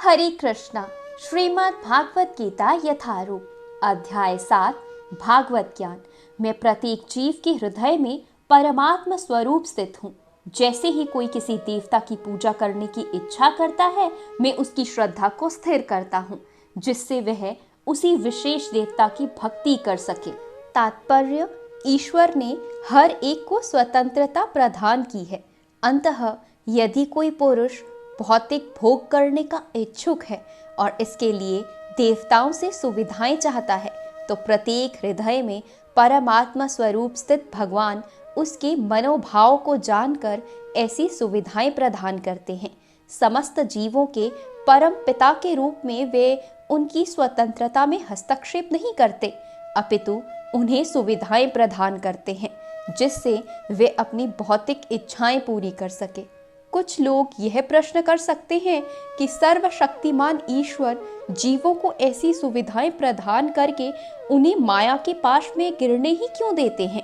हरे कृष्णा। श्रीमद् भागवत गीता यथारूप अध्याय 7 भागवत ज्ञान। मैं प्रत्येक जीव के हृदय में परमात्मा स्वरूप स्थित हूँ। जैसे ही कोई किसी देवता की पूजा करने की इच्छा करता है, मैं उसकी श्रद्धा को स्थिर करता हूँ, जिससे वह उसी विशेष देवता की भक्ति कर सके। तात्पर्य: ईश्वर ने हर एक को स्वतंत्रता प्रदान की है। अंततः यदि कोई पुरुष भौतिक भोग करने का इच्छुक है और इसके लिए देवताओं से सुविधाएं चाहता है, तो प्रत्येक हृदय में परमात्मा स्वरूप स्थित भगवान उसके मनोभाव को जानकर ऐसी सुविधाएं प्रदान करते हैं। समस्त जीवों के परम पिता के रूप में वे उनकी स्वतंत्रता में हस्तक्षेप नहीं करते, अपितु उन्हें सुविधाएं प्रदान करते हैं, जिससे वे अपनी भौतिक इच्छाएं पूरी कर सके। कुछ लोग यह प्रश्न कर सकते हैं कि सर्वशक्तिमान ईश्वर जीवों को ऐसी सुविधाएं प्रदान करके उन्हें माया के पाश में गिरने ही क्यों देते हैं?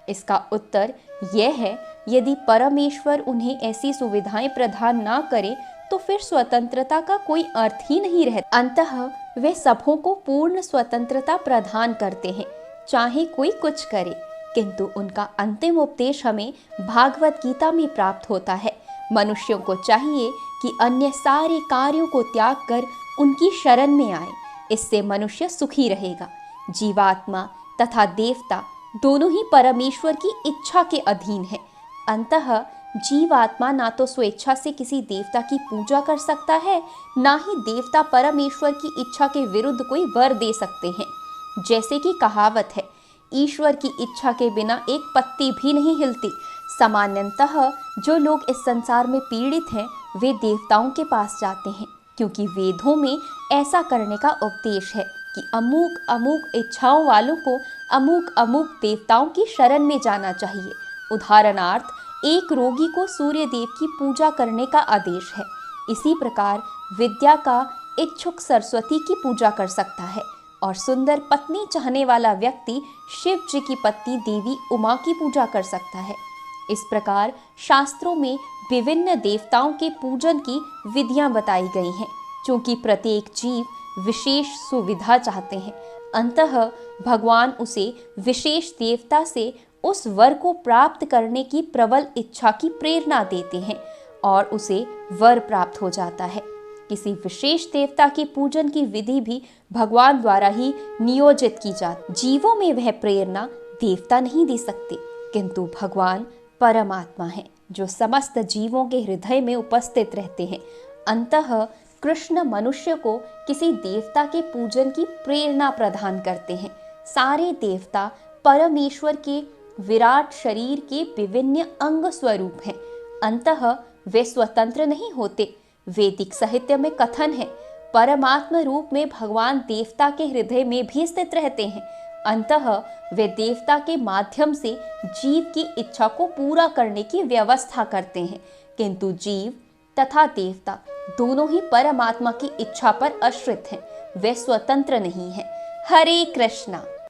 इसका उत्तर यह है, यदि परमेश्वर उन्हें ऐसी सुविधाएं प्रदान ना करे तो फिर स्वतंत्रता का कोई अर्थ ही नहीं रहता। अंततः वे सबों को पूर्ण स्वतंत्रता प्रदान करते हैं, चाहे कोई कुछ करे। किंतु उनका अंतिम उपदेश हमें भागवत गीता में प्राप्त होता है। मनुष्यों को चाहिए कि अन्य सारे कार्यों को त्याग कर उनकी शरण में आए। इससे मनुष्य सुखी रहेगा। जीवात्मा तथा देवता दोनों ही परमेश्वर की इच्छा के अधीन है। अंततः जीवात्मा ना तो स्वेच्छा से किसी देवता की पूजा कर सकता है, ना ही देवता परमेश्वर की इच्छा के विरुद्ध कोई वर दे सकते हैं। जैसे कि कहावत है, ईश्वर की इच्छा के बिना एक पत्ती भी नहीं हिलती। सामान्यतः जो लोग इस संसार में पीड़ित हैं, वे देवताओं के पास जाते हैं, क्योंकि वेदों में ऐसा करने का उपदेश है कि अमुक अमुक इच्छाओं वालों को अमुक अमुक देवताओं की शरण में जाना चाहिए। उदाहरणार्थ, एक रोगी को सूर्य देव की पूजा करने का आदेश है। इसी प्रकार विद्या का इच्छुक सरस्वती की पूजा कर सकता है, और सुंदर पत्नी चाहने वाला व्यक्ति शिव जी की पत्नी देवी उमा की पूजा कर सकता है। इस प्रकार शास्त्रों में विभिन्न देवताओं के पूजन की विधियां बताई गई हैं, क्योंकि प्रत्येक जीव विशेष सुविधा चाहते हैं। अंततः भगवान उसे विशेष देवता से उस वर को प्राप्त करने की प्रबल इच्छा की प्रेरणा देते हैं और उसे वर प्राप्त हो जाता है। किसी विशेष देवता की पूजन की विधि भी भगवान द्वारा ही नियोजित की जाती। जीवों में वह प्रेरणा देवता नहीं दे सकते, किंतु भगवान परमात्मा है, जो समस्त जीवों के हृदय में उपस्थित रहते हैं। अंततः कृष्ण मनुष्य को किसी देवता के पूजन की प्रेरणा प्रदान करते हैं। सारे देवता परमेश्वर के विराट शरीर के विभिन्न अंग स्वरूप हैं। अंततः वे स्वतंत्र नहीं होते। वैदिक साहित्य में कथन है, परमात्मा रूप में भगवान देवता के हृदय में भी स्थित रहते हैं। अंततः वे देवता के माध्यम से जीव की इच्छा को पूरा करने की व्यवस्था करते हैं, किंतु जीव तथा देवता दोनों ही परमात्मा की इच्छा पर आश्रित हैं। वे स्वतंत्र नहीं हैं। हरे कृष्णा।